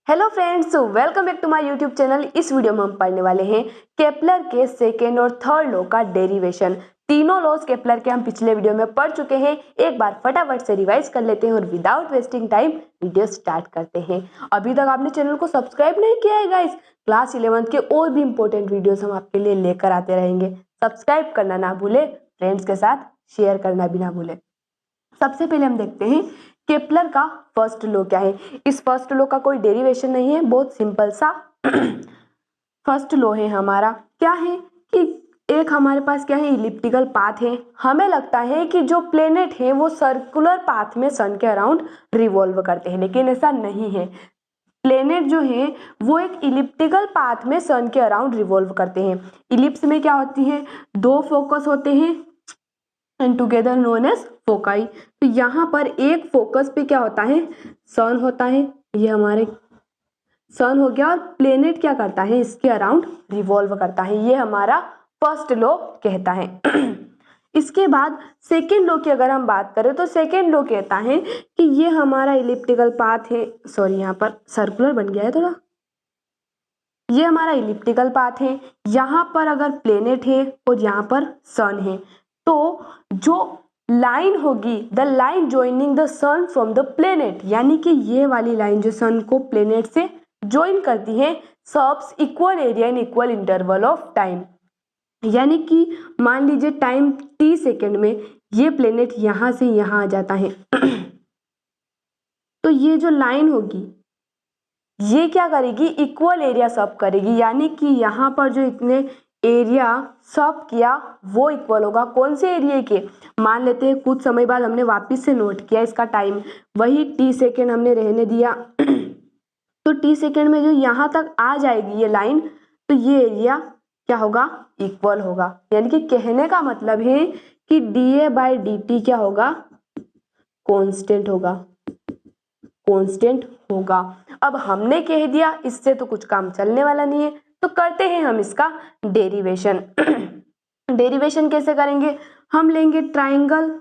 Hello friends, welcome back to my YouTube channel. इस video में हम पढ़ने वाले हैं केपलर के सेकेंड और थर्ड लॉ का डेरिवेशन। तीनों लॉज केपलर के हम पिछले वीडियो में पढ़ चुके हैं। एक बार फटाफट से रिवाइज कर लेते हैं और without wasting time video start करते हैं। अभी तक आपने चैनल को सब्सक्राइब नहीं किया है गाइस, क्लास 11th के और भी इंपॉर्टेंट वीडियोस हम आपके लिए लेकर आते रहेंगे। सब्सक्राइब करना ना भूले, फ्रेंड्स के साथ शेयर करना भी ना भूले। सबसे पहले हम देखते हैं केपलर का फर्स्ट लॉ क्या है। इस फर्स्ट लॉ का कोई डेरिवेशन नहीं है, बहुत सिंपल सा फर्स्ट लॉ है हमारा। क्या है कि एक हमारे पास क्या है, इलिप्टिकल पाथ है। हमें लगता है कि जो प्लेनेट है वो सर्कुलर पाथ में सन के अराउंड रिवॉल्व करते हैं, लेकिन ऐसा नहीं है। प्लेनेट जो है वो एक इलिप्टिकल पाथ में सन के अराउंड रिवॉल्व करते हैं। इलिप्स में क्या होती है, दो फोकस होते हैं and together known as foci. तो यहाँ पर एक फोकस पे क्या होता है, सन होता है। ये हमारे सन हो गया और प्लेनेट क्या करता है, इसके अराउंड रिवॉल्व करता है। ये हमारा फर्स्ट लॉ कहता है। इसके बाद सेकेंड लॉ की अगर हम बात करें तो सेकेंड लॉ कहता है कि ये हमारा इलिप्टिकल पाथ है। सॉरी, यहाँ पर सर्कुलर बन गया है थोड़ा। ये हमारा इलिप्टिकल पाथ है। यहाँ पर अगर प्लेनेट है और यहाँ पर सन है, तो जो लाइन होगी, the line joining the sun from the planet, यानी कि ये वाली लाइन जो सन को प्लेनेट से ज्वाइन करती है, serves equal area in equal interval of time. यानी कि मान लीजिए टाइम t सेकेंड में ये प्लेनेट यहां से यहां आ जाता है तो ये जो लाइन होगी ये क्या करेगी, इक्वल एरिया सर्व करेगी। यानी कि यहाँ पर जो इतने एरिया सर्व किया वो इक्वल होगा कौन से एरिया के। मान लेते हैं कुछ समय बाद हमने वापस से नोट किया इसका टाइम, वही t सेकेंड हमने रहने दिया तो t सेकेंड में जो यहाँ तक आ जाएगी ये लाइन, तो ये एरिया क्या होगा, इक्वल होगा। यानी कि कहने का मतलब है कि dA/dt क्या होगा, कांस्टेंट होगा, कांस्टेंट होगा। अब हमने कह दिया, इससे तो कुछ काम चलने वाला नहीं है, तो करते हैं हम इसका डेरिवेशन। डेरिवेशन कैसे करेंगे, हम लेंगे ट्राइंगल,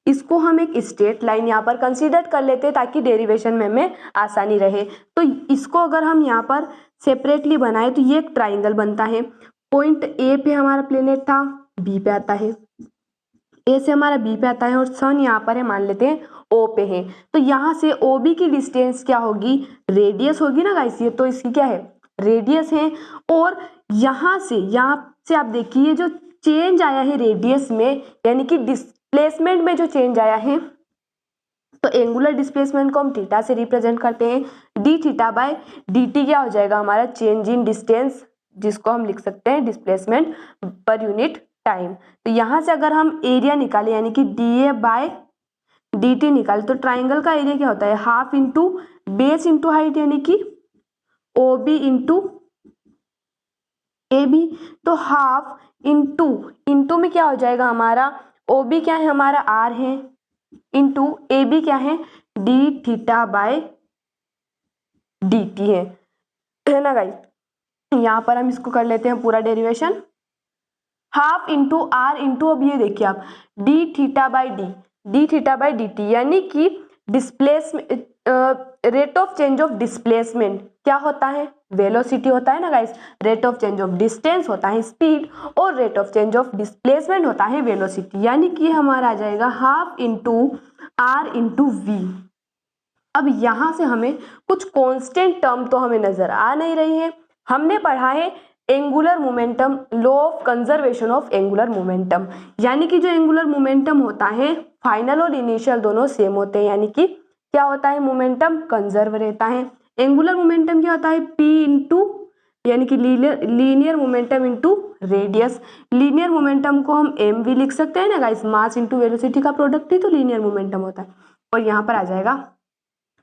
इसको हम एक स्ट्रेट लाइन यहाँ पर कंसीडर कर लेते हैं ताकि डेरिवेशन में हमें आसानी रहे। तो इसको अगर हम यहाँ पर सेपरेटली बनाए तो ये एक ट्राइंगल बनता है। पॉइंट ए पे हमारा प्लेनेट था, बी पे आता है, ए से हमारा बी पे आता है और सन यहाँ पर है, मान लेते हैं ओ पे है। तो यहाँ से ओ बी की डिस्टेंस क्या होगी, रेडियस होगी ना गाइस, ये तो इसकी क्या है, रेडियस है। और यहाँ से आप देखिए जो चेंज आया है रेडियस में, यानी कि डिस्प्लेसमेंट में जो चेंज आया है, तो एंगुलर डिस्प्लेसमेंट को हम थीटा से रिप्रेजेंट करते हैं। D theta by D T क्या हो जाएगा हमारा, चेंज इन डिस्टेंस, जिसको हम लिख सकते हैं डिस्प्लेसमेंट पर यूनिट टाइम। तो यहाँ से अगर हम एरिया निकाले यानी कि dA/dt निकाले, तो ट्राइंगल का एरिया क्या होता है, half into base into height, यानी कि OB इंटू AB। तो हाफ इंटू में क्या हो जाएगा हमारा, OB क्या है हमारा R है, इंटू AB क्या है, d थीटा बाय dt है ना गाइस। यहाँ पर हम इसको कर लेते हैं पूरा derivation, half into r into, अब ये देखिए आप, d theta by d t, यानी कि displacement, rate of change of displacement क्या होता है, वेलोसिटी होता है ना guys. Rate of change of distance होता है स्पीड, और rate of change of displacement होता है वेलोसिटी। यानी कि हमारा आ जाएगा half into r into v. अब यहाँ से हमें कुछ कांस्टेंट टर्म तो हमें नजर आ नहीं रही है। हमने पढ़ा है angular momentum, law of conservation of angular momentum, यानी कि जो एंगुलर मोमेंटम होता है फाइनल और इनिशियल दोनों सेम होते हैं, यानी कि क्या होता है, मोमेंटम कंजर्व रहता है। एंगुलर मोमेंटम क्या होता है, p इंटू, यानी कि linear momentum into radius. Linear momentum को हम एम भी लिख सकते हैं ना गाइस, मास इंटू वेलोसिटी का प्रोडक्ट ही तो लीनियर मोमेंटम होता है। और यहाँ पर आ जाएगा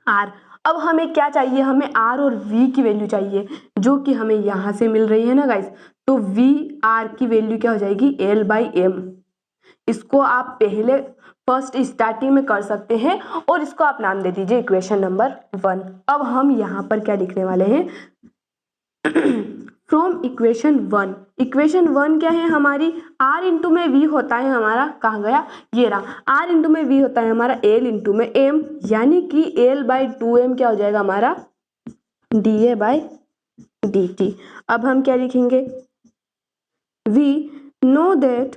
आर। अब हमें क्या चाहिए, हमें आर और वी की वैल्यू चाहिए, जो कि हमें यहाँ से मिल रही है ना गाइस। तो वी आर की वैल्यू क्या हो जाएगी, L/m। इसको आप पहले फर्स्ट स्टार्टिंग में कर सकते हैं और इसको आप नाम दे दीजिए इक्वेशन नंबर 1। अब हम यहाँ पर क्या लिखने वाले हैं, फ्रॉम इक्वेशन 1 क्या है हमारी, r इंटू में v होता है हमारा, कहाँ गया, ये रहा, r इंटू में v होता है हमारा L इंटू में m, यानी कि L/2m क्या हो जाएगा हमारा, dA/dt। अब हम क्या लिखेंगे, वी नो दैट,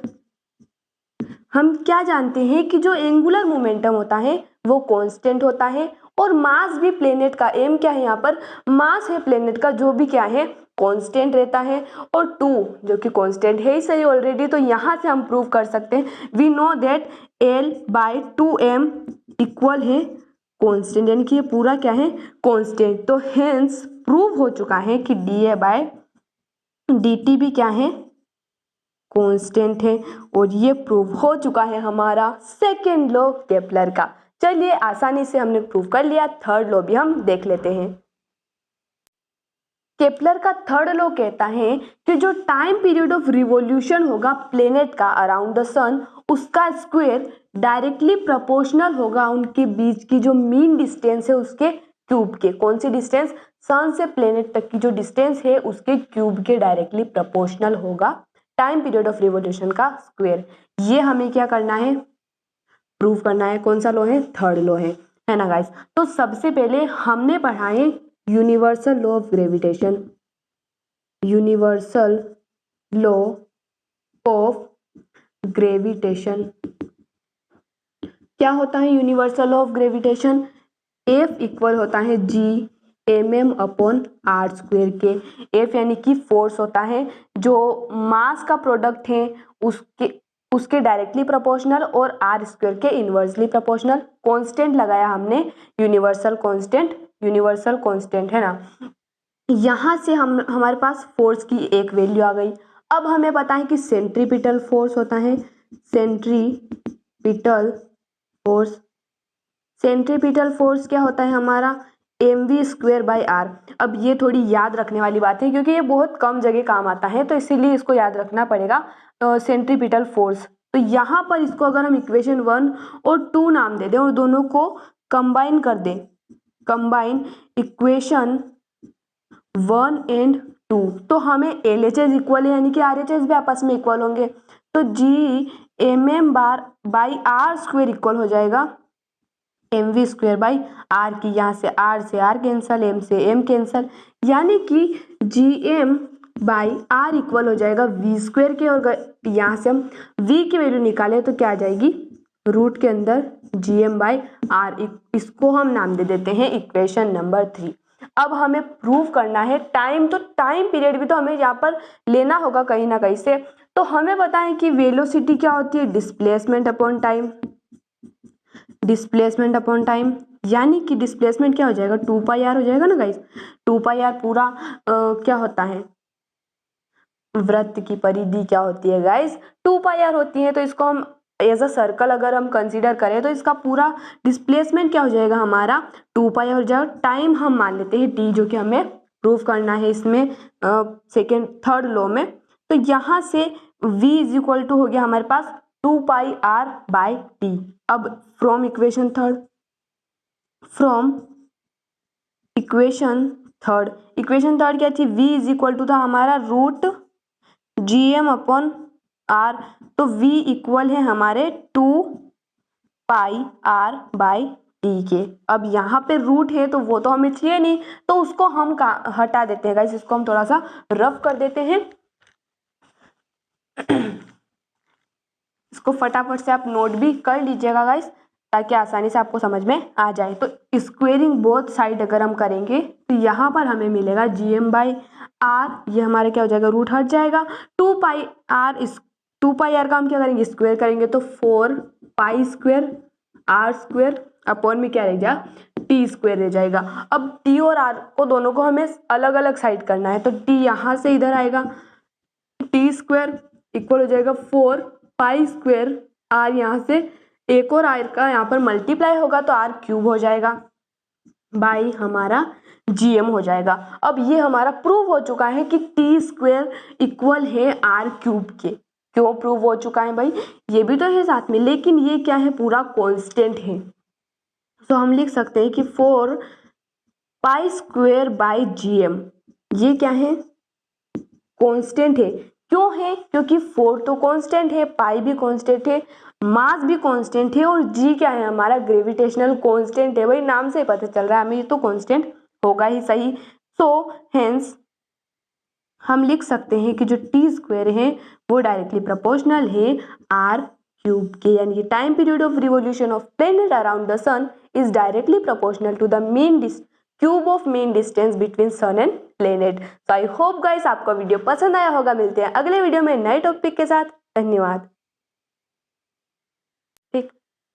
हम क्या जानते हैं कि जो एंगुलर मोमेंटम होता है वो कांस्टेंट होता है, और मास भी प्लेनेट का, एम क्या है यहाँ पर, मास है प्लेनेट का, जो भी क्या है कांस्टेंट रहता है, और 2 जो कि कांस्टेंट है ही सही ऑलरेडी, तो यहाँ से हम प्रूव कर सकते हैं we know that L/2m equal है कांस्टेंट, यानी कि ये पूरा क्या है कांस्टेंट। तो हेंस प्रूव हो चुका है कि dA/dt भी क्या है कांस्टेंट है, और ये प्रूव हो चुका है हमारा सेकेंड लॉ केपलर का। चलिए आसानी से हमने प्रूव कर लिया, थर्ड लॉ भी हम देख लेते हैं। केपलर का थर्ड लॉ कहता है कि जो टाइम पीरियड ऑफ रिवॉल्यूशन होगा प्लेनेट का अराउंड द सन, उसका स्क्वायर डायरेक्टली प्रोपोर्शनल होगा उनके बीच की जो मीन डिस्टेंस है उसके क्यूब के। कौन सी डिस्टेंस, सन से प्लेनेट तक की जो डिस्टेंस है उसके क्यूब के डायरेक्टली प्रोपोर्शनल होगा टाइम पीरियड ऑफ रिवॉल्यूशन का स्क्वायर। ये हमें क्या करना है, प्रूव करना है। कौन सा लॉ है, थर्ड लॉ है ना गाइस। तो सबसे पहले हमने पढ़ा है universal law of gravitation, universal law of gravitation. क्या होता है universal law of gravitation, F equal होता है G/m/r² के। F यानी कि फोर्स होता है जो मास का प्रोडक्ट है उसके डायरेक्टली प्रोपोर्शनल, और r² के इनवर्सली प्रोपोर्शनल। कांस्टेंट लगाया हमने यूनिवर्सल कांस्टेंट है ना। यहाँ से हमारे पास फोर्स की एक वैल्यू आ गई। अब हमें पता है कि सेंट्रीपिटल फोर्स होता है, सेंट्रीपिटल फोर्स क्या होता है हमारा, mv²/r। अब ये थोड़ी याद रखने वाली बात है क्योंकि ये बहुत कम जगह काम आता है, तो इसीलिए इसको याद रखना पड़ेगा। सेंट्रीपिटल फोर्स, तो यहाँ पर इसको अगर हम इक्वेशन 1 और 2 नाम दे दें और दोनों को कंबाइन कर दें, कंबाइन इक्वेशन 1 एंड 2, तो हमें LHS इक्वल है, यानी कि RHS भी आपस में इक्वल होंगे। तो G/m/r² इक्वल हो जाएगा mv²/r की। यहाँ से r कैंसल, m से m कैंसल, यानी कि Gm/r इक्वल हो जाएगा v² के। और यहाँ से हम v की वैल्यू निकाले तो क्या आ जाएगी, रूट के अंदर Gm/r। इसको हम नाम दे देते हैं इक्वेशन नंबर 3। अब हमें प्रूव करना है टाइम, तो टाइम पीरियड भी तो हमें यहाँ पर लेना होगा कहीं ना कहीं से। तो हमें पता है कि वेलोसिटी क्या होती है, displacement upon time, displacement upon time, यानी कि डिस्प्लेसमेंट क्या हो जाएगा, 2πr हो जाएगा ना गाइस। 2πr पूरा क्या होता है, वृत्त की परिधि क्या होती है गाइस, 2πr होती है। तो इसको हम एज अ सर्कल अगर हम कंसीडर करें तो इसका पूरा डिस्प्लेसमेंट क्या हो जाएगा हमारा 2πr हो जाएगा। टाइम हम मान लेते हैं t, जो कि हमें प्रूव करना है इसमें थर्ड लॉ में। तो यहाँ से v इज इक्वल टू हो गया हमारे पास 2πr/t। अब from equation third equation third क्या थी, v इज इक्वल टू था हमारा रूट Gm/r। तो v इक्वल है हमारे 2πr/t के। अब यहाँ पे रूट है तो वो तो हमें चाहिए नहीं, तो उसको हम हटा देते हैं गाइस, इसको हम थोड़ा सा रफ कर देते हैं। इसको फटाफट से आप नोट भी कर लीजिएगा गाइस, ताकि आसानी से आपको समझ में आ जाए। तो स्क्वेयरिंग बोथ साइड अगर हम करेंगे तो यहाँ पर हमें मिलेगा Gm/r, ये हमारा क्या हो जाएगा, रूट हट जाएगा। 2πr का हम क्या करेंगे, स्क्वायर करेंगे तो 4π² अपॉन में क्या रह जाएगा, t² रह जाएगा। अब t और r को दोनों को हमें अलग अलग साइड करना है, तो t यहाँ से इधर आएगा, t² इक्वल हो जाएगा 4π², r यहाँ से एक और r का यहाँ पर मल्टीप्लाई होगा तो r³ हो जाएगा बाई हमारा Gm हो जाएगा। अब ये हमारा प्रूव हो चुका है कि t² इक्वल है r³ के। क्यों प्रूव हो चुका है भाई, ये भी तो है साथ में, लेकिन ये क्या है, पूरा कांस्टेंट है। तो हम लिख सकते हैं कि 4π²/Gm, ये क्या है, कांस्टेंट है। क्यों है, क्योंकि 4 तो कांस्टेंट है, पाई भी कांस्टेंट है, मास भी कांस्टेंट है, और जी क्या है हमारा ग्रेविटेशनल कांस्टेंट है। भाई नाम से ही पता चल रहा है हमें, ये तो कांस्टेंट होगा ही सही। सो हेंस हम लिख सकते हैं कि जो टी स्क्वायर है वो डायरेक्टली प्रोपोर्शनल है आर क्यूब के, यानी कि time period of revolution of planet around the sun is directly proportional to the cube of mean distance between sun and planet. So I hope guys आपको video पसंद आया होगा। मिलते हैं अगले वीडियो में नए टॉपिक के साथ। धन्यवाद।